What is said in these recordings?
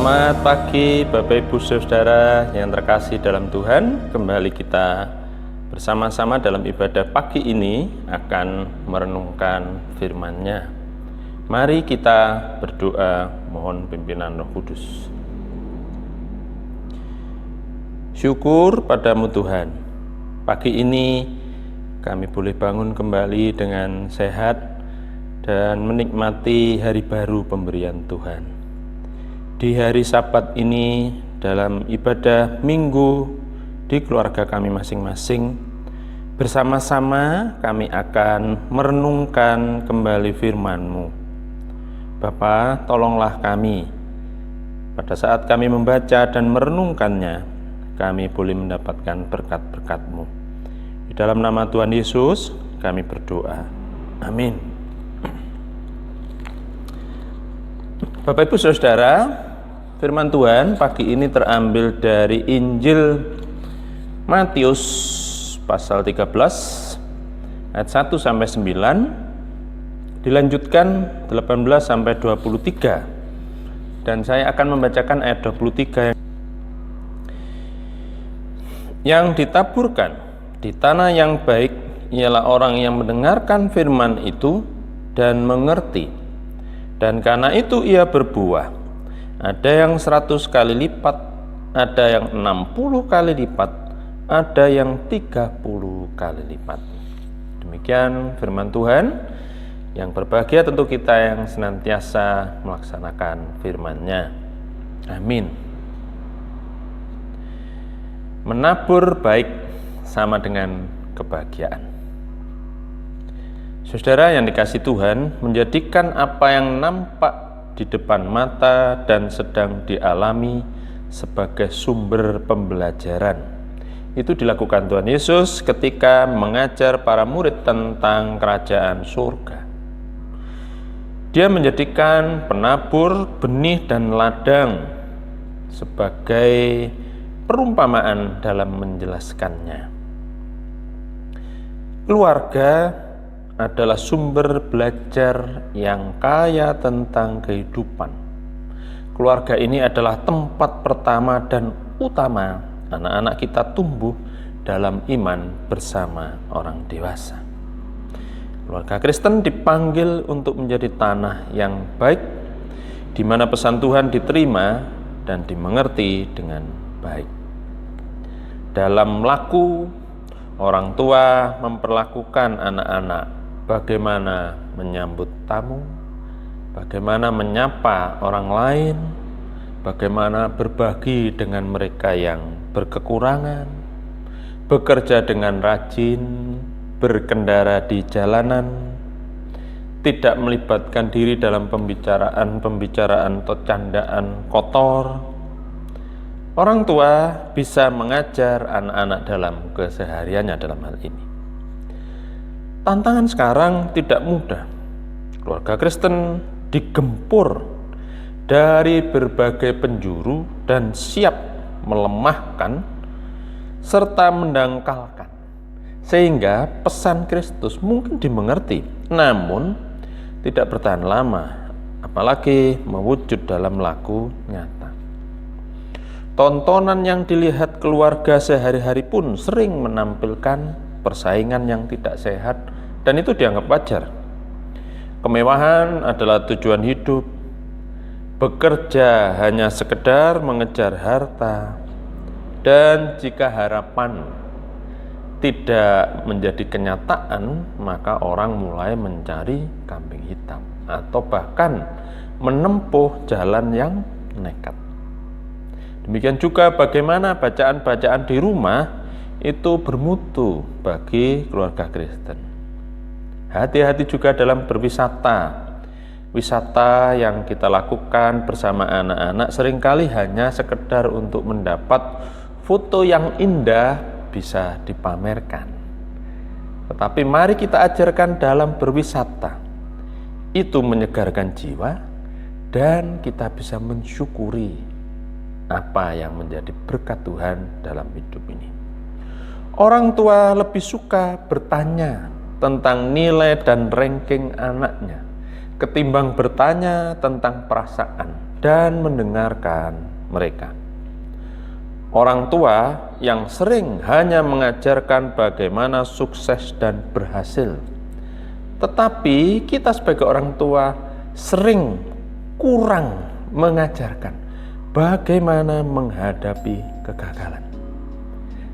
Selamat pagi Bapak Ibu Saudara yang terkasih dalam Tuhan. Kembali kita bersama-sama dalam ibadah pagi ini akan merenungkan firman-Nya. Mari kita berdoa mohon pimpinan Roh Kudus. Syukur padamu Tuhan. Pagi ini kami boleh bangun kembali dengan sehat dan menikmati hari baru pemberian Tuhan. Di hari Sabat ini dalam ibadah minggu di keluarga kami masing-masing, bersama-sama kami akan merenungkan kembali firman-Mu. Bapa, tolonglah kami. Pada saat kami membaca dan merenungkannya, kami boleh mendapatkan berkat-berkat-Mu. Di dalam nama Tuhan Yesus kami berdoa. Amin. Bapak Ibu Saudara, firman Tuhan pagi ini terambil dari Injil Matius pasal 13 ayat 1 sampai 9, dilanjutkan 18 sampai 23. Dan saya akan membacakan ayat 23 yang ditaburkan di tanah yang baik ialah orang yang mendengarkan firman itu dan mengerti. Dan karena itu ia berbuah, ada yang 100 kali lipat, ada yang 60 kali lipat, ada yang 30 kali lipat. Demikian firman Tuhan. Yang berbahagia tentu kita yang senantiasa melaksanakan firman-Nya. Amin. Menabur baik sama dengan kebahagiaan. Saudara yang dikasihi Tuhan, menjadikan apa yang nampak di depan mata dan sedang dialami sebagai sumber pembelajaran. Itu dilakukan Tuhan Yesus ketika mengajar para murid tentang kerajaan surga. Dia menjadikan penabur benih dan ladang sebagai perumpamaan dalam menjelaskannya. Keluarga adalah sumber belajar yang kaya tentang kehidupan. Keluarga ini adalah tempat pertama dan utama anak-anak kita tumbuh dalam iman bersama orang dewasa. Keluarga Kristen dipanggil untuk menjadi tanah yang baik, di mana pesan Tuhan diterima dan dimengerti dengan baik. Dalam laku, orang tua memperlakukan anak-anak bagaimana menyambut tamu, bagaimana menyapa orang lain, bagaimana berbagi dengan mereka yang berkekurangan, bekerja dengan rajin, berkendara di jalanan, tidak melibatkan diri dalam pembicaraan atau candaan kotor. Orang tua bisa mengajar anak-anak dalam kesehariannya dalam hal ini. Tantangan sekarang tidak mudah. Keluarga Kristen digempur dari berbagai penjuru dan siap melemahkan serta mendangkalkan, sehingga pesan Kristus mungkin dimengerti, namun tidak bertahan lama, apalagi mewujud dalam laku nyata. Tontonan yang dilihat keluarga sehari-hari pun sering menampilkan persaingan yang tidak sehat, dan itu dianggap wajar. Kemewahan adalah tujuan hidup, bekerja hanya sekedar mengejar harta, dan jika harapan tidak menjadi kenyataan, maka orang mulai mencari kambing hitam atau bahkan menempuh jalan yang nekat. Demikian juga bagaimana bacaan-bacaan di rumah itu bermutu bagi keluarga Kristen. Hati-hati juga dalam berwisata. Wisata yang kita lakukan bersama anak-anak seringkali hanya sekedar untuk mendapat foto yang indah bisa dipamerkan. Tetapi mari kita ajarkan dalam berwisata. Itu menyegarkan jiwa dan kita bisa mensyukuri apa yang menjadi berkat Tuhan dalam hidup ini. Orang tua lebih suka bertanya tentang nilai dan ranking anaknya ketimbang bertanya tentang perasaan dan mendengarkan mereka. Orang tua yang sering hanya mengajarkan bagaimana sukses dan berhasil, tetapi kita sebagai orang tua sering kurang mengajarkan bagaimana menghadapi kegagalan.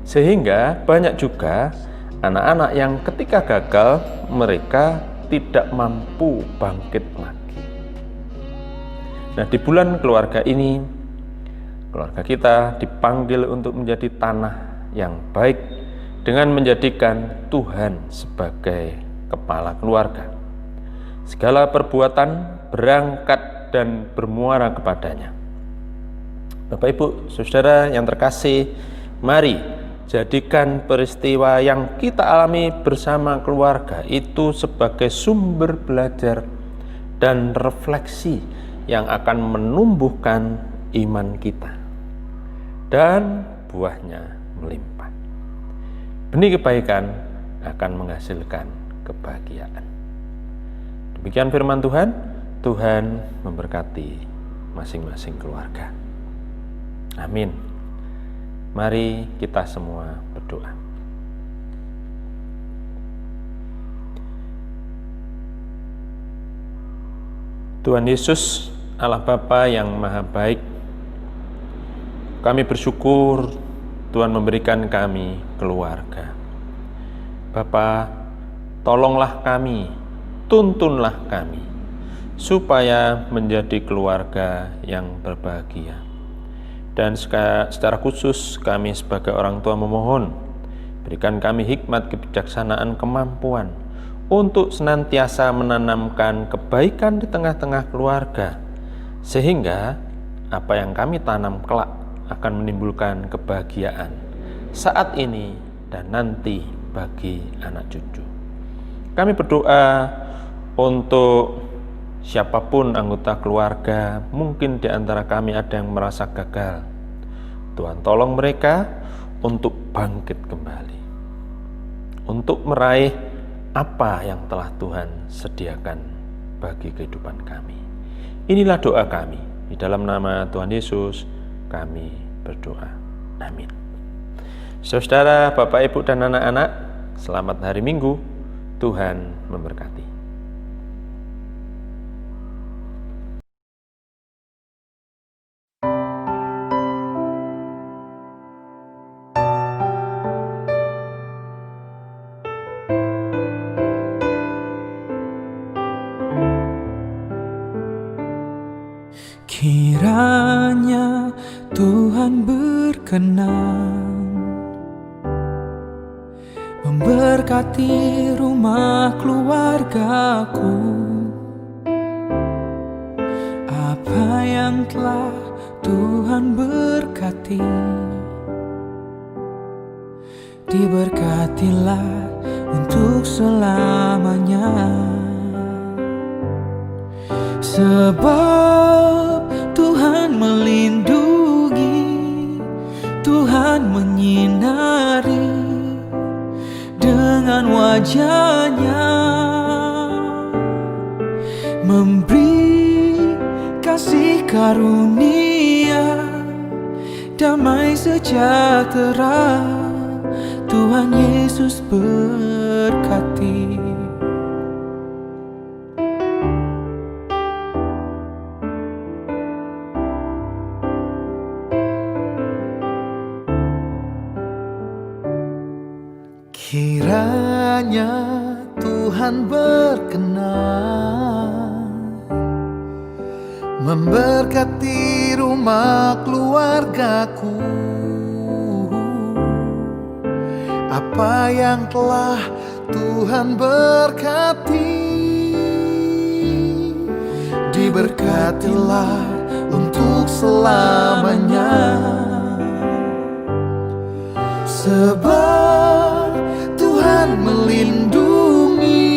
Sehingga banyak juga anak-anak yang ketika gagal mereka tidak mampu bangkit lagi. Nah, di bulan keluarga ini, keluarga kita dipanggil untuk menjadi tanah yang baik dengan menjadikan Tuhan sebagai kepala keluarga. Segala perbuatan berangkat dan bermuara kepadanya. Bapak, Ibu, Saudara yang terkasih, mari jadikan peristiwa yang kita alami bersama keluarga itu sebagai sumber belajar dan refleksi yang akan menumbuhkan iman kita. Dan buahnya melimpah. Benih kebaikan akan menghasilkan kebahagiaan. Demikian firman Tuhan. Tuhan memberkati masing-masing keluarga. Amin. Mari kita semua berdoa. Tuhan Yesus, Allah Bapa yang Maha Baik, kami bersyukur Tuhan memberikan kami keluarga. Bapa, tolonglah kami, tuntunlah kami, supaya menjadi keluarga yang berbahagia. Dan secara khusus kami sebagai orang tua memohon, berikan kami hikmat, kebijaksanaan, kemampuan untuk senantiasa menanamkan kebaikan di tengah-tengah keluarga, sehingga apa yang kami tanam kelak akan menimbulkan kebahagiaan saat ini dan nanti bagi anak cucu. Kami berdoa untuk siapapun anggota keluarga, mungkin di antara kami ada yang merasa gagal. Tuhan tolong mereka untuk bangkit kembali, untuk meraih apa yang telah Tuhan sediakan bagi kehidupan kami. Inilah doa kami. Di dalam nama Tuhan Yesus kami berdoa. Amin. Saudara, Bapak, Ibu, dan anak-anak, selamat hari Minggu. Tuhan memberkati. Kiranya Tuhan berkenan memberkati rumah keluargaku. Apa yang telah Tuhan berkati, diberkatilah untuk selamanya. Sebab Tuhan melindungi, Tuhan menyinari dengan wajah-Nya, memberi kasih karunia, damai sejahtera. Tuhan Yesus berkati. Kiranya Tuhan berkenan memberkati rumah keluargaku. Apa yang telah Tuhan berkati, diberkatilah untuk selamanya. Sebab Tuhan melindungi,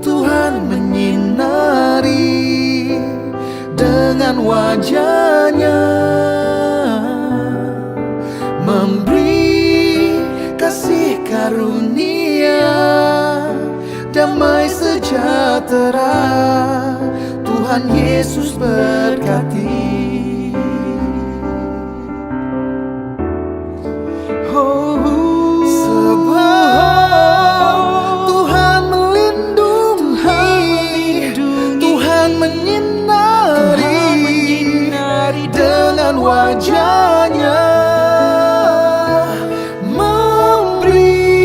Tuhan menyinari dengan wajah-Nya, memberi kasih karunia, damai sejahtera. Tuhan Tuhan Yesus berkati. Sebab Tuhan melindungi, Tuhan menyinari dengan wajah-Nya, memberi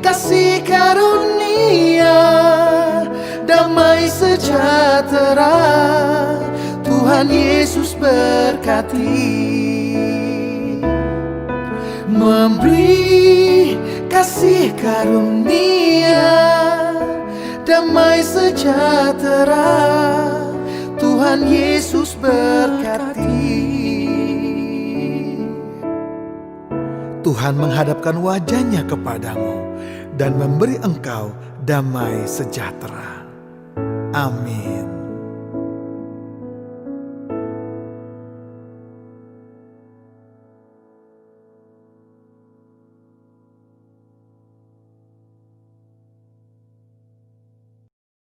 kasih karunia, damai sejahtera. Tuhan Yesus berkati. Memberi kasih karunia, damai sejahtera. Tuhan Yesus berkati. Tuhan menghadapkan wajah-Nya kepadamu dan memberi engkau damai sejahtera. Amin.